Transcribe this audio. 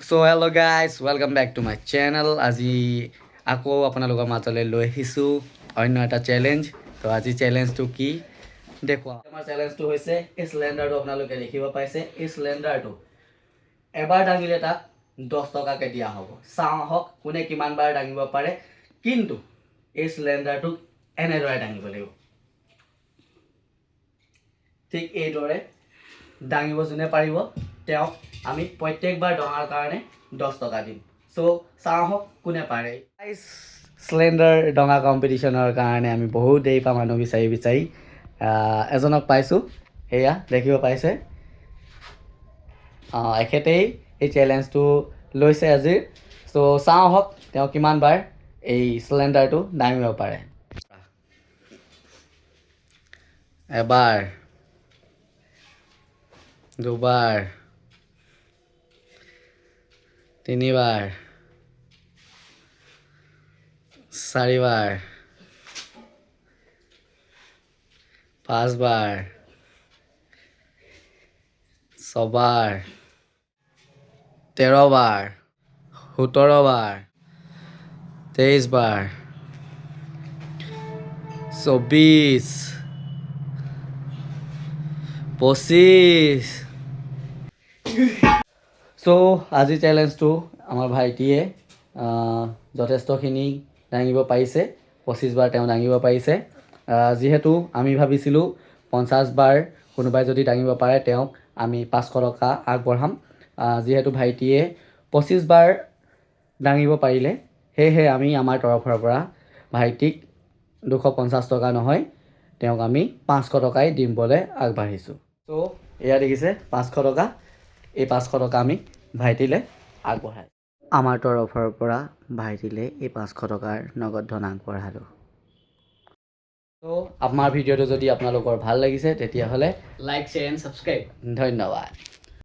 So hello guys, welcome back to my channel. আজি আকৌ আপোনালোকৰ মাজলৈ লৈ আহিছোঁ অন্য এটা চেলেঞ্জ। তো আজি চেলেঞ্জটো কি দেখুৱা। আমাৰ চেলেঞ্জটো হৈছে এই সিলিণ্ডাৰটো আপোনালোকে দেখিব পাইছে। এই সিলিণ্ডাৰটো এবাৰ দাঙিলে তাক 10 টকাকৈ দিয়া হ'ব। চাওঁ হওক কোনে কিমান বাৰ দাঙিব পাৰে, কিন্তু এই সিলিণ্ডাৰটো এনেদৰে দাঙিব লাগিব। ঠিক এইদৰে দাঙিব যোনে পাৰিব তেওঁক আমি প্ৰত্যেকবাৰ দঙাৰ কাৰণে 10 টকা দিম। সো চাওঁ হওক কোনে পাৰে। সিলিণ্ডাৰ দঙা কম্পিটিশ্যনৰ কাৰণে আমি বহুত দেৰি পৰা মানুহ বিচাৰি এজনক পাইছোঁ। এয়া দেখিব পাইছে, এখেতেই এই চেলেঞ্জটো লৈছে আজিৰ। সো চাওঁ হওক তেওঁ কিমান বাৰ এই সিলিণ্ডাৰটো দাঙিব পাৰে। এবাৰ, দুবাৰ, তিনিবাৰ, চাৰিবাৰ, পাঁচবাৰ, ছবাৰ, 13 বাৰ, 17 বাৰ, 23 বাৰ, 24, 25। সো আজি চেলেঞ্জটো আমাৰ ভাইটিয়ে যথেষ্টখিনি দাঙিব পাৰিছে। 25 বাৰ তেওঁ দাঙিব পাৰিছে। যিহেতু আমি ভাবিছিলোঁ 50 বাৰ কোনোবাই যদি দাঙিব পাৰে তেওঁক আমি 500 টকা আগবঢ়াম। যিহেতু ভাইটিয়ে 25 বাৰ দাঙিব পাৰিলে, সেয়েহে আমি আমাৰ তৰফৰ পৰা ভাইটিক 250 টকা নহয়, তেওঁক আমি 500 টকাই দিবলৈ আগবাঢ়িছোঁ। তো এয়া দেখিছে 500 টকা। এই 500 টকা আমি ভাইটিলৈ আগবঢ়াই আমাৰ তৰফৰ পৰা ভাইটিলৈ এই 500 টকাৰ নগদ ধন আগবঢ়ালোঁ। তো আমাৰ ভিডিঅ'টো যদি আপোনালোকৰ ভাল লাগিছে তেতিয়াহ'লে লাইক, শ্বেয়াৰ এণ্ড ছাবস্ক্ৰাইব। ধন্যবাদ।